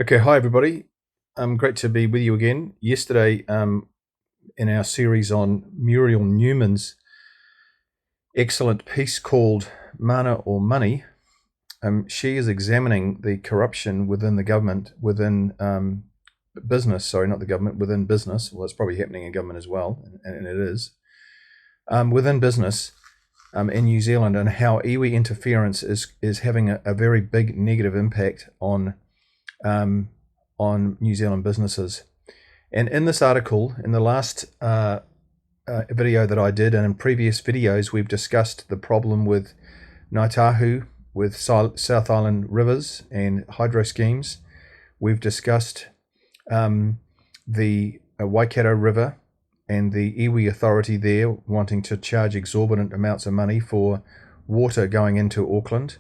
Okay, hi everybody. Great to be with you again. Yesterday, in our series on Muriel Newman's excellent piece called Mana or Money, she is examining the corruption within the government, within business. Sorry, not the government, within business. Well, it's probably happening in government as well, and it is within business in New Zealand, and how iwi interference is having a very big negative impact on New Zealand businesses. And in this article, in the last video that I did, and in previous videos, we've discussed the problem with Ngāi Tahu, with South Island rivers and hydro schemes. We've discussed the Waikato River and the iwi authority there wanting to charge exorbitant amounts of money for water going into Auckland.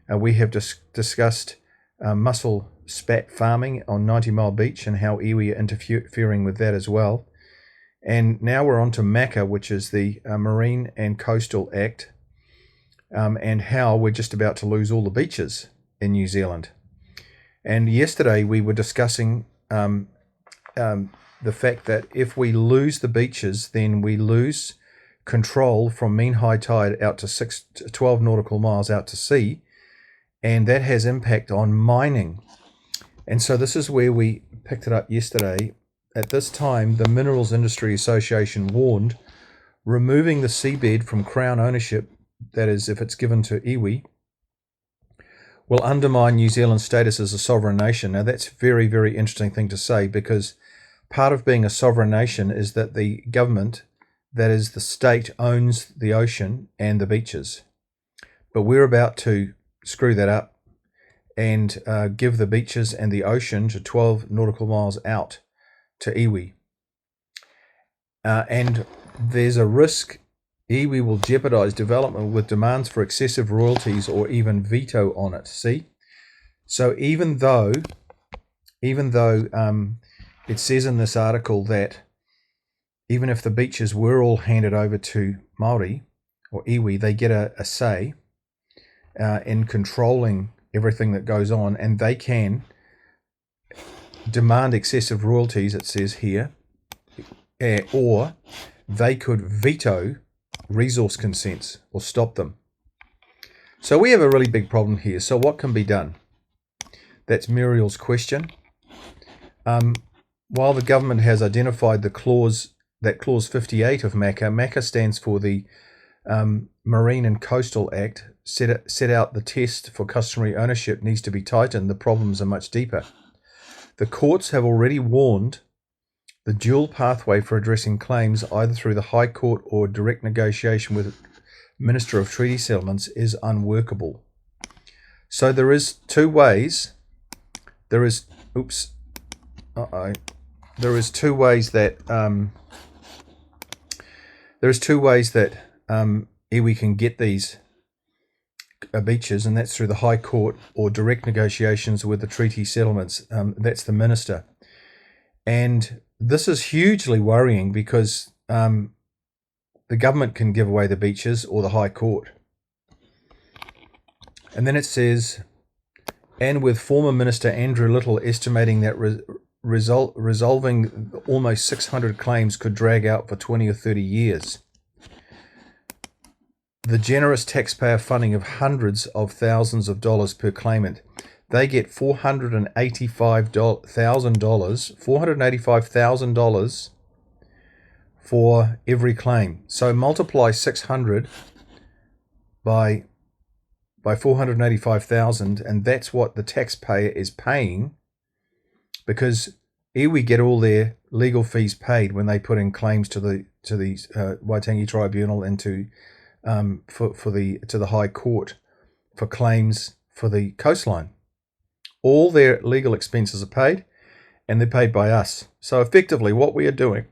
We have discussed mussel spat farming on 90 Mile Beach and how iwi are interfering with that as well. And now we're on to MACA, which is the Marine and Coastal Act, and how we're just about to lose all the beaches in New Zealand. And yesterday we were discussing the fact that if we lose the beaches, then we lose control from mean high tide out to 12 nautical miles out to sea, and that has impact on mining. And so this is where we picked it up yesterday. At this time, the Minerals Industry Association warned removing the seabed from Crown ownership, that is, if it's given to iwi, will undermine New Zealand's status as a sovereign nation. Now, that's a very, very interesting thing to say, because part of being a sovereign nation is that the government, that is the state, owns the ocean and the beaches. But we're about to screw that up and give the beaches and the ocean to 12 nautical miles out to iwi. And there's a risk iwi will jeopardize development with demands for excessive royalties or even veto on it. See? So even though it says in this article that even if the beaches were all handed over to Māori or iwi, they get a say in controlling everything that goes on, and they can demand excessive royalties, it says here, or they could veto resource consents or stop them. So we have a really big problem here. So what can be done? That's Muriel's question. While the government has identified the clause 58 of MACA, MACA stands for the Marine and Coastal Act, set out the test for customary ownership needs to be tightened. The problems are much deeper. The courts have already warned the dual pathway for addressing claims, either through the High Court or direct negotiation with Minister of Treaty Settlements, is unworkable. So there is two ways. There is two ways that iwi can get these beaches, and that's through the High Court or direct negotiations with the treaty settlements. That's the minister. And this is hugely worrying, because the government can give away the beaches or the High Court. And then it says, and with former Minister Andrew Little estimating that resolving almost 600 claims could drag out for 20 or 30 years. The generous taxpayer funding of hundreds of thousands of dollars per claimant. They get $485,000 for every claim. So multiply 600 by 485,000, and that's what the taxpayer is paying, because iwi get all their legal fees paid when they put in claims to the Waitangi Tribunal and to the High Court for claims for the coastline. All their legal expenses are paid, and they're paid by us. So effectively what we are doing,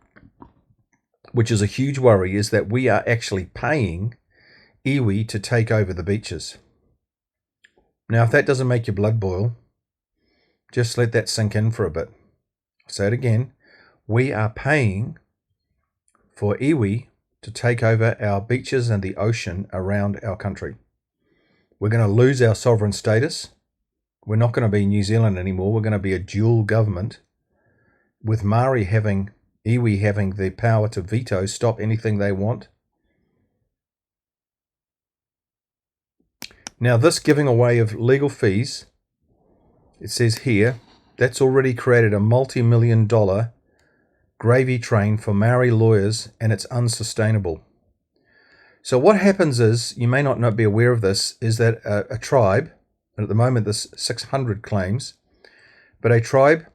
which is a huge worry, is that we are actually paying iwi to take over the beaches. Now, if that doesn't make your blood boil, just let that sink in for a bit. I'll say it again. We are paying for iwi to take over our beaches and the ocean around our country. We're going to lose our sovereign status. We're not going to be New Zealand anymore. We're going to be a dual government with Maori iwi having the power to veto, stop anything they want. Now, this giving away of legal fees, it says here, that's already created a multi-million-dollar gravy train for Maori lawyers, and it's unsustainable. So what happens is, you may not be aware of this, is that a tribe, and at the moment there's 600 claims, but a tribe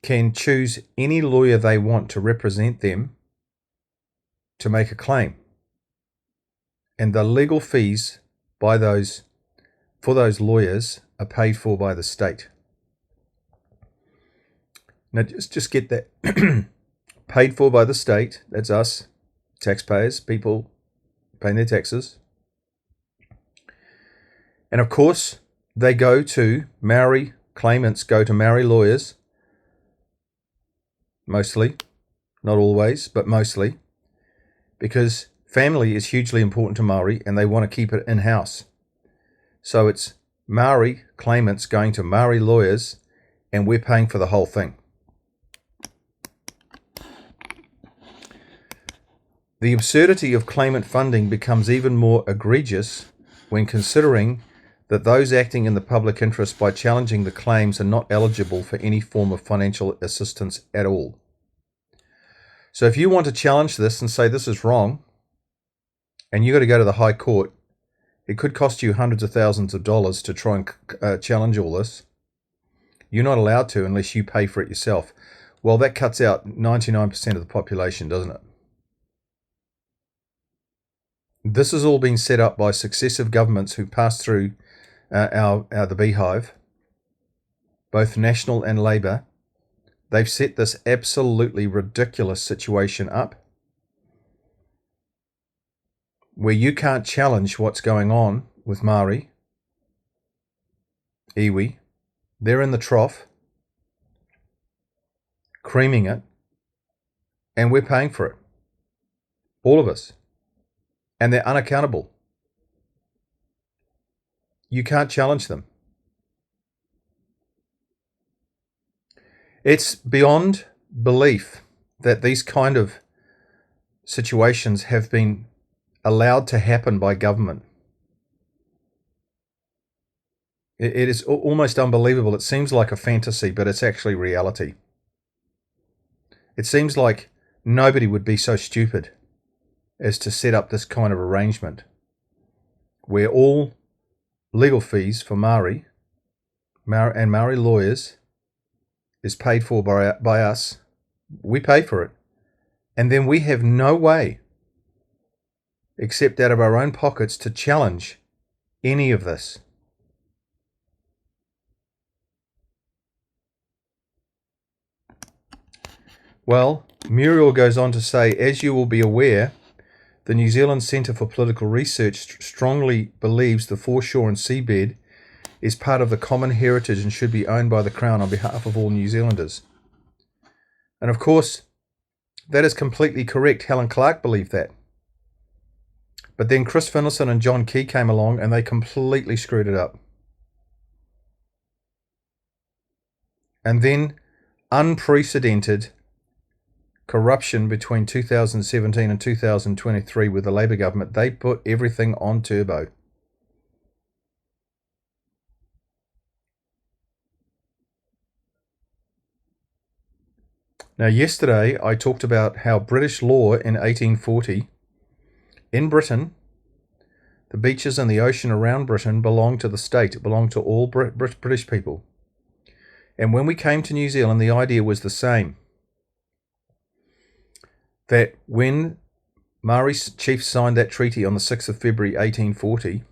can choose any lawyer they want to represent them to make a claim. And the legal fees for those lawyers are paid for by the state. Now just get that. Paid for by the state, that's us, taxpayers, people paying their taxes. And of course, they go to Maori claimants, go to Maori lawyers, mostly, not always, but mostly, because family is hugely important to Maori and they want to keep it in-house. So it's Maori claimants going to Maori lawyers and we're paying for the whole thing. The absurdity of claimant funding becomes even more egregious when considering that those acting in the public interest by challenging the claims are not eligible for any form of financial assistance at all. So if you want to challenge this and say this is wrong, and you've got to go to the High Court, it could cost you hundreds of thousands of dollars to try and challenge all this. You're not allowed to unless you pay for it yourself. Well, that cuts out 99% of the population, doesn't it? This has all been set up by successive governments who passed through the beehive, both National and Labour. They've set this absolutely ridiculous situation up where you can't challenge what's going on with Maori, iwi. They're in the trough, creaming it, and we're paying for it. All of us. And they're unaccountable. You can't challenge them. It's beyond belief that these kind of situations have been allowed to happen by government. It is almost unbelievable. It seems like a fantasy, but it's actually reality. It seems like nobody would be so stupid as to set up this kind of arrangement where all legal fees for Maori and Maori lawyers is paid for by us. We pay for it. And then we have no way, except out of our own pockets, to challenge any of this. Well, Muriel goes on to say, as you will be aware, the New Zealand Centre for Political Research strongly believes the foreshore and seabed is part of the common heritage and should be owned by the Crown on behalf of all New Zealanders. And of course, that is completely correct. Helen Clark believed that. But then Chris Finlayson and John Key came along and they completely screwed it up. And then unprecedented corruption between 2017 and 2023 with the Labour government, they put everything on turbo. Now, yesterday I talked about how British law in 1840, in Britain, the beaches and the ocean around Britain belonged to the state. It belonged to all British people. And when we came to New Zealand, the idea was the same. That when Maori chiefs signed that treaty on the 6th of February 1840,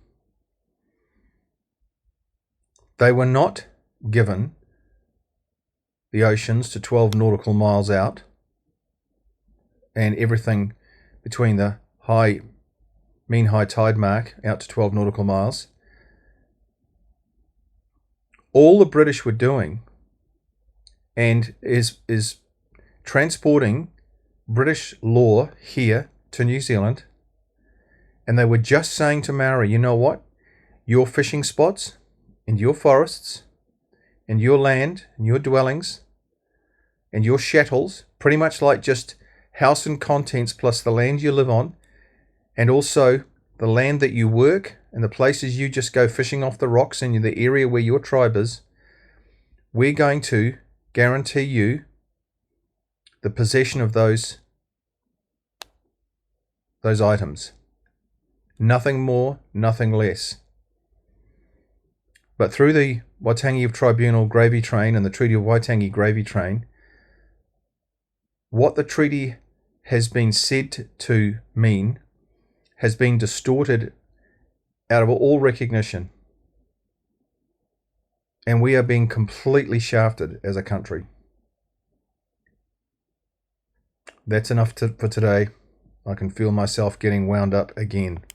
they were not given the oceans to 12 nautical miles out and everything between the mean high tide mark out to 12 nautical miles. All the British were doing and is transporting British law here to New Zealand, and they were just saying to Maori, you know what, your fishing spots and your forests and your land and your dwellings and your chattels, pretty much like just house and contents plus the land you live on, and also the land that you work and the places you just go fishing off the rocks in the area where your tribe is, we're going to guarantee you the possession of those items. Nothing more, nothing less. But through the Waitangi Tribunal Gravy Train and the Treaty of Waitangi Gravy Train, what the treaty has been said to mean has been distorted out of all recognition. And we are being completely shafted as a country. That's enough for today. I can feel myself getting wound up again.